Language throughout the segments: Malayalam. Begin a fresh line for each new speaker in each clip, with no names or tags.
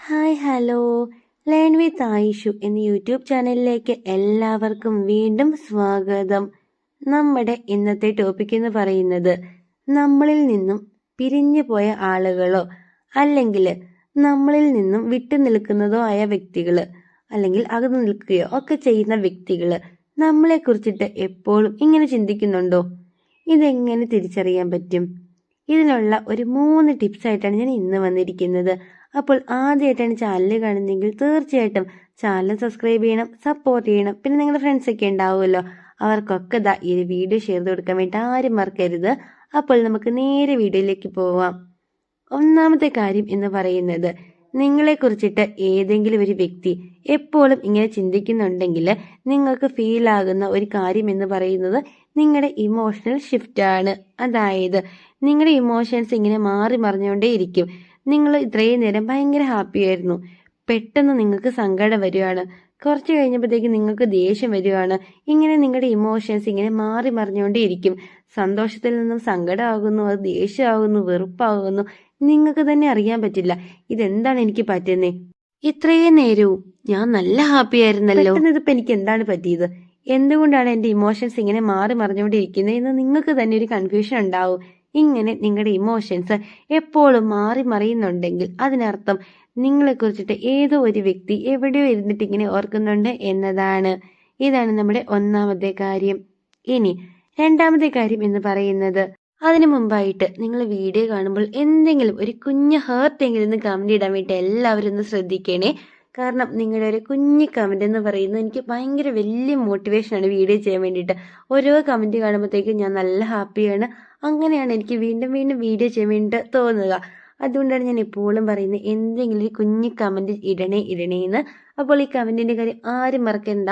Hi hello learn with Ayishu എന്ന യൂട്യൂബ് ചാനലിലേക്ക് എല്ലാവർക്കും വീണ്ടും സ്വാഗതം. നമ്മുടെ ഇന്നത്തെ ടോപ്പിക് എന്ന് പറയുന്നത് നമ്മളിൽ നിന്നും പിരിഞ്ഞു പോയ ആളുകളോ അല്ലെങ്കിൽ നമ്മളിൽ നിന്നും വിട്ടു നിൽക്കുന്നതോ ആയ വ്യക്തികൾ അല്ലെങ്കിൽ അകന്നു നിൽക്കുകയോ ഒക്കെ ചെയ്യുന്ന വ്യക്തികൾ നമ്മളെ കുറിച്ചിട്ട് എപ്പോഴും ഇങ്ങനെ ചിന്തിക്കുന്നുണ്ടോ? ഇതെങ്ങനെ തിരിച്ചറിയാൻ പറ്റും? ഇതിനുള്ള ഒരു 3 ടിപ്സ് ആയിട്ടാണ് ഞാൻ ഇന്ന് വന്നിരിക്കുന്നത്. അപ്പോൾ ആദ്യമായിട്ടാണ് ചാനൽ കാണുന്നതെങ്കിൽ തീർച്ചയായിട്ടും ചാനൽ സബ്സ്ക്രൈബ് ചെയ്യണം, സപ്പോർട്ട് ചെയ്യണം. പിന്നെ നിങ്ങളുടെ ഫ്രണ്ട്സൊക്കെ ഉണ്ടാവുമല്ലോ, അവർക്കൊക്കെ ഈ വീഡിയോ ഷെയർ ചെയ്ത് കൊടുക്കാൻ വേണ്ടി ആരും മറക്കരുത്. അപ്പോൾ നമുക്ക് നേരെ വീഡിയോയിലേക്ക് പോവാം. ഒന്നാമത്തെ കാര്യം എന്ന് പറയുന്നത്, നിങ്ങളെ കുറിച്ചിട്ട് ഏതെങ്കിലും ഒരു വ്യക്തി എപ്പോഴും ഇങ്ങനെ ചിന്തിക്കുന്നുണ്ടെങ്കിൽ നിങ്ങൾക്ക് ഫീൽ ആകുന്ന ഒരു കാര്യം എന്ന് പറയുന്നത് നിങ്ങളുടെ ഇമോഷണൽ ഷിഫ്റ്റ് ആണ്. അതായത് നിങ്ങളുടെ ഇമോഷൻസ് ഇങ്ങനെ മാറി മറിഞ്ഞുകൊണ്ടേ ഇരിക്കും. നിങ്ങൾ ഇത്രയും നേരം ഭയങ്കര ഹാപ്പി ആയിരുന്നു, പെട്ടെന്ന് നിങ്ങൾക്ക് സങ്കടം വരികയാണ്, കുറച്ച് കഴിഞ്ഞപ്പോഴത്തേക്ക് നിങ്ങൾക്ക് ദേഷ്യം വരികയാണ്. ഇങ്ങനെ നിങ്ങളുടെ ഇമോഷൻസ് ഇങ്ങനെ മാറി മറിഞ്ഞുകൊണ്ടേ ഇരിക്കും. സന്തോഷത്തിൽ നിന്നും സങ്കടമാകുന്നു, അത് ദേഷ്യമാകുന്നു, വെറുപ്പാകുന്നു. നിങ്ങൾക്ക് തന്നെ അറിയാൻ പറ്റില്ല ഇതെന്താണ് എനിക്ക് പറ്റുന്നേ. ഇത്രയും നേരവും ഞാൻ നല്ല ഹാപ്പി ആയിരുന്നല്ലോ, ഇതിപ്പോ എനിക്ക് എന്താണ് പറ്റിയത്, എന്തുകൊണ്ടാണ് എൻ്റെ ഇമോഷൻസ് ഇങ്ങനെ മാറി മറിഞ്ഞുകൊണ്ടിരിക്കുന്നത് എന്ന് നിങ്ങൾക്ക് തന്നെ ഒരു കൺഫ്യൂഷൻ ഉണ്ടാവും. ഇങ്ങനെ നിങ്ങളുടെ ഇമോഷൻസ് എപ്പോഴും മാറി മറിയുന്നുണ്ടെങ്കിൽ അതിനർത്ഥം നിങ്ങളെ കുറിച്ചിട്ട് ഏതോ ഒരു വ്യക്തി എവിടെയോ ഇരുന്നിട്ട് ഇങ്ങനെ ഓർക്കുന്നുണ്ട് എന്നതാണ്. ഇതാണ് നമ്മുടെ ഒന്നാമത്തെ കാര്യം. ഇനി രണ്ടാമത്തെ കാര്യം എന്ന് പറയുന്നത്, അതിനു മുമ്പായിട്ട് നിങ്ങൾ വീഡിയോ കാണുമ്പോൾ എന്തെങ്കിലും ഒരു കുഞ്ഞ് ഹേർട്ടെങ്കിലും ഒന്ന് കമന്റ് ഇടാൻ വേണ്ടി എല്ലാവരും ഒന്ന് ശ്രദ്ധിക്കണേ. കാരണം നിങ്ങളുടെ ഒരു കുഞ്ഞ് കമന്റ് എന്ന് പറയുന്നത് എനിക്ക് ഭയങ്കര വലിയ മോട്ടിവേഷനാണ് വീഡിയോ ചെയ്യാൻ വേണ്ടിയിട്ട്. ഓരോ കമന്റ് കാണുമ്പോഴത്തേക്കും ഞാൻ നല്ല ഹാപ്പിയാണ്. അങ്ങനെയാണ് എനിക്ക് വീണ്ടും വീണ്ടും വീഡിയോ ചെയ്യാൻ വേണ്ടിയിട്ട് തോന്നുക. അതുകൊണ്ടാണ് ഞാൻ എപ്പോഴും പറയുന്നത് എന്തെങ്കിലും ഒരു കുഞ്ഞ് കമന്റ് ഇടണേന്ന്. അപ്പോൾ ഈ കമന്റിന്റെ കാര്യം ആരും മറക്കണ്ട.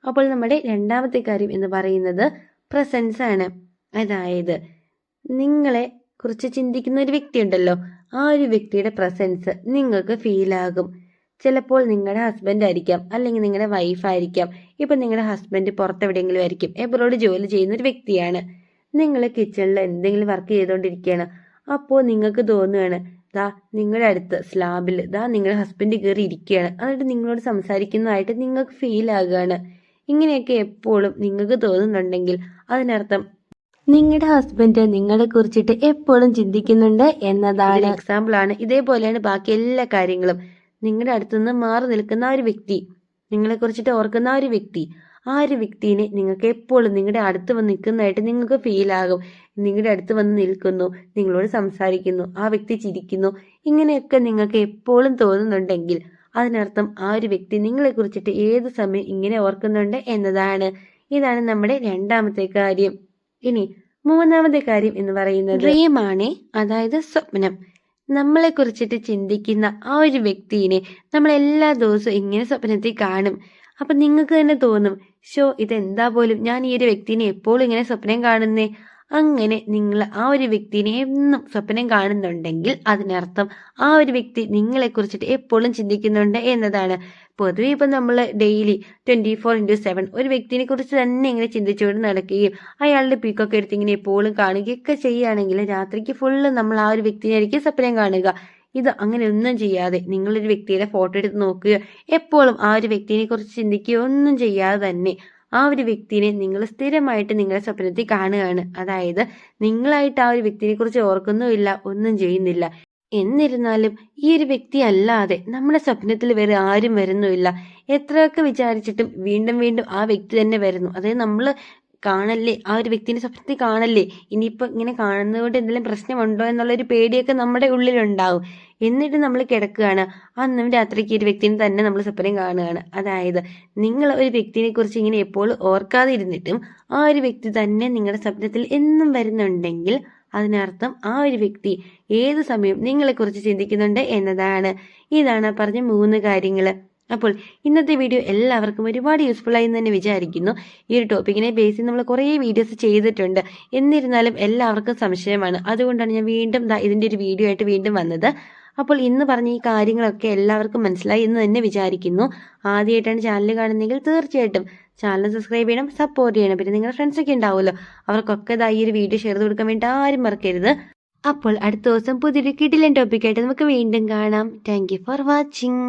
അപ്പോൾ നമ്മുടെ രണ്ടാമത്തെ കാര്യം എന്ന് പറയുന്നത് പ്രസൻസ് ആണ്. അതായത് നിങ്ങളെ കുറിച്ച് ചിന്തിക്കുന്ന ഒരു വ്യക്തി ഉണ്ടല്ലോ, ആ ഒരു വ്യക്തിയുടെ പ്രസൻസ് നിങ്ങൾക്ക് ഫീൽ ആകും. ചിലപ്പോൾ നിങ്ങളുടെ ഹസ്ബൻഡ് ആയിരിക്കാം, അല്ലെങ്കിൽ നിങ്ങളുടെ വൈഫ് ആയിരിക്കാം. ഇപ്പം നിങ്ങളുടെ ഹസ്ബൻഡ് പുറത്തെവിടെയെങ്കിലും ആയിരിക്കും, എബ്രോഡ് ജോലി ചെയ്യുന്ന ഒരു വ്യക്തിയാണ്. നിങ്ങൾ കിച്ചണിൽ എന്തെങ്കിലും വർക്ക് ചെയ്തുകൊണ്ടിരിക്കുകയാണ്. അപ്പോൾ നിങ്ങൾക്ക് തോന്നുകയാണ്, ദാ നിങ്ങളുടെ അടുത്ത് സ്ലാബിൽ ദാ നിങ്ങളുടെ ഹസ്ബൻഡ് കയറി ഇരിക്കുകയാണ്, എന്നിട്ട് നിങ്ങളോട് സംസാരിക്കുന്നതായിട്ട് നിങ്ങൾക്ക് ഫീൽ ആകുകയാണ്. ഇങ്ങനെയൊക്കെ എപ്പോഴും നിങ്ങൾക്ക് തോന്നുന്നുണ്ടെങ്കിൽ അതിനർത്ഥം നിങ്ങളുടെ ഹസ്ബൻഡ് നിങ്ങളെ കുറിച്ചിട്ട് എപ്പോഴും ചിന്തിക്കുന്നുണ്ട് എന്നതാണ്. എക്സാമ്പിൾ ആണ്. ഇതേപോലെയാണ് ബാക്കി എല്ലാ കാര്യങ്ങളും. നിങ്ങളുടെ അടുത്തുനിന്ന് മാറി നിൽക്കുന്ന ആ ഒരു വ്യക്തി, നിങ്ങളെ കുറിച്ചിട്ട് ഓർക്കുന്ന ആ ഒരു വ്യക്തി, ആ ഒരു വ്യക്തിനെ നിങ്ങൾക്ക് എപ്പോഴും നിങ്ങളുടെ അടുത്ത് വന്ന് നിൽക്കുന്നതായിട്ട് നിങ്ങൾക്ക് ഫീൽ ആകും. നിങ്ങളുടെ അടുത്ത് വന്ന് നിൽക്കുന്നു, നിങ്ങളോട് സംസാരിക്കുന്നു, ആ വ്യക്തി ചിരിക്കുന്നു. ഇങ്ങനെയൊക്കെ നിങ്ങൾക്ക് എപ്പോഴും തോന്നുന്നുണ്ടെങ്കിൽ അതിനർത്ഥം ആ ഒരു വ്യക്തി നിങ്ങളെ കുറിച്ചിട്ട് ഏത് സമയം ഇങ്ങനെ ഓർക്കുന്നുണ്ട് എന്നതാണ്. ഇതാണ് നമ്മുടെ രണ്ടാമത്തെ കാര്യം. ഇനി മൂന്നാമത്തെ കാര്യം എന്ന് പറയുന്നത് ഡ്രീം ആണ്. അതായത് സ്വപ്നം. നമ്മളെ കുറിച്ചിട്ട് ചിന്തിക്കുന്ന ആ ഒരു വ്യക്തിയെ നമ്മൾ എല്ലാ ദിവസവും ഇങ്ങനെ സ്വപ്നത്തിൽ കാണും. അപ്പൊ നിങ്ങൾക്ക് തന്നെ തോന്നും, ഇതെന്താ പോലും ഞാൻ ഈ ഒരു വ്യക്തിനെ എപ്പോഴും ഇങ്ങനെ സ്വപ്നം കാണുന്നേ. അങ്ങനെ നിങ്ങൾ ആ ഒരു വ്യക്തിനെ എന്നും സ്വപ്നം കാണുന്നുണ്ടെങ്കിൽ അതിനർത്ഥം ആ ഒരു വ്യക്തി നിങ്ങളെ കുറിച്ചിട്ട് എപ്പോഴും ചിന്തിക്കുന്നുണ്ട് എന്നതാണ്. പൊതുവെ ഇപ്പം നമ്മൾ ഡെയിലി 24/7 ഒരു വ്യക്തിനെ കുറിച്ച് തന്നെ ഇങ്ങനെ ചിന്തിച്ചുകൊണ്ട് നടക്കുകയും അയാളുടെ പീക്കൊക്കെ എടുത്ത് ഇങ്ങനെ എപ്പോഴും കാണുകയൊക്കെ ചെയ്യുകയാണെങ്കിൽ രാത്രിക്ക് ഫുള്ള് നമ്മൾ ആ ഒരു വ്യക്തിനായിരിക്കും സ്വപ്നം കാണുക. ഇത് അങ്ങനെ ഒന്നും ചെയ്യാതെ നിങ്ങളൊരു വ്യക്തിയുടെ ഫോട്ടോ എടുത്ത് നോക്കുകയോ എപ്പോഴും ആ ഒരു വ്യക്തിനെ കുറിച്ച് ചിന്തിക്കുകയോ ഒന്നും ചെയ്യാതെ തന്നെ ആ ഒരു വ്യക്തിനെ നിങ്ങൾ സ്ഥിരമായിട്ട് നിങ്ങളുടെ സ്വപ്നത്തിൽ കാണുകയാണ്. അതായത് നിങ്ങളായിട്ട് ആ ഒരു വ്യക്തിനെ കുറിച്ച് ഓർക്കുന്നുമില്ല, ഒന്നും ചെയ്യുന്നില്ല. എന്നിരുന്നാലും ഈ ഒരു വ്യക്തി അല്ലാതെ നമ്മുടെ സ്വപ്നത്തിൽ വേറെ ആരും വരുന്നുമില്ല. എത്രയൊക്കെ വിചാരിച്ചിട്ടും വീണ്ടും വീണ്ടും ആ വ്യക്തി തന്നെ വരുന്നു. അതായത് നമ്മൾ കാണല്ലേ, ആ ഒരു വ്യക്തിന്റെ സ്വപ്നത്തിൽ കാണല്ലേ, ഇനിയിപ്പോൾ ഇങ്ങനെ കാണുന്നതുകൊണ്ട് എന്തെങ്കിലും പ്രശ്നമുണ്ടോ എന്നുള്ളൊരു പേടിയൊക്കെ നമ്മുടെ ഉള്ളിലുണ്ടാവും. എന്നിട്ട് നമ്മൾ കിടക്കുകയാണ്, അന്നും രാത്രിക്ക് ഒരു വ്യക്തിനെ തന്നെ നമ്മൾ സ്വപ്നം കാണുകയാണ്. അതായത് നിങ്ങൾ ഒരു വ്യക്തിനെ കുറിച്ച് ഇങ്ങനെ എപ്പോഴും ഓർക്കാതെ ഇരുന്നിട്ടും ആ ഒരു വ്യക്തി തന്നെ നിങ്ങളുടെ സ്വപ്നത്തിൽ എന്നും വരുന്നുണ്ടെങ്കിൽ അതിനർത്ഥം ആ ഒരു വ്യക്തി ഏത് സമയം നിങ്ങളെക്കുറിച്ച് ചിന്തിക്കുന്നുണ്ട് എന്നതാണ്. ഇതാണ് പറഞ്ഞ 3 കാര്യങ്ങൾ. അപ്പോൾ ഇന്നത്തെ വീഡിയോ എല്ലാവർക്കും ഒരുപാട് യൂസ്ഫുൾ ആയി എന്ന് തന്നെ വിചാരിക്കുന്നു. ഈ ഒരു ടോപ്പിക്കിനെ ബേസ് ചെയ്ത് നമ്മൾ കുറേ വീഡിയോസ് ചെയ്തിട്ടുണ്ട്. എന്നിരുന്നാലും എല്ലാവർക്കും സംശയമാണ്. അതുകൊണ്ടാണ് ഞാൻ വീണ്ടും ഇതിൻ്റെ ഒരു വീഡിയോ ആയിട്ട് വീണ്ടും വന്നത്. അപ്പോൾ ഇന്ന് പറഞ്ഞ ഈ കാര്യങ്ങളൊക്കെ എല്ലാവർക്കും മനസ്സിലായി എന്ന് തന്നെ വിചാരിക്കുന്നു. ആദ്യമായിട്ടാണ് ചാനൽ കാണുന്നതെങ്കിൽ തീർച്ചയായിട്ടും ചാനൽ സബ്സ്ക്രൈബ് ചെയ്യണം, സപ്പോർട്ട് ചെയ്യണം. പിന്നെ നിങ്ങളുടെ ഫ്രണ്ട്സൊക്കെ ഉണ്ടാവുമല്ലോ, അവർക്കൊക്കെ ഈ ഒരു വീഡിയോ ഷെയർ ചെയ്ത് കൊടുക്കാൻ വേണ്ടി ആരും മറക്കരുത്. അപ്പോൾ അടുത്ത ദിവസം പുതിയൊരു കിടിലൻ ടോപ്പിക്കായിട്ട് നമുക്ക് വീണ്ടും കാണാം. Thank you for watching.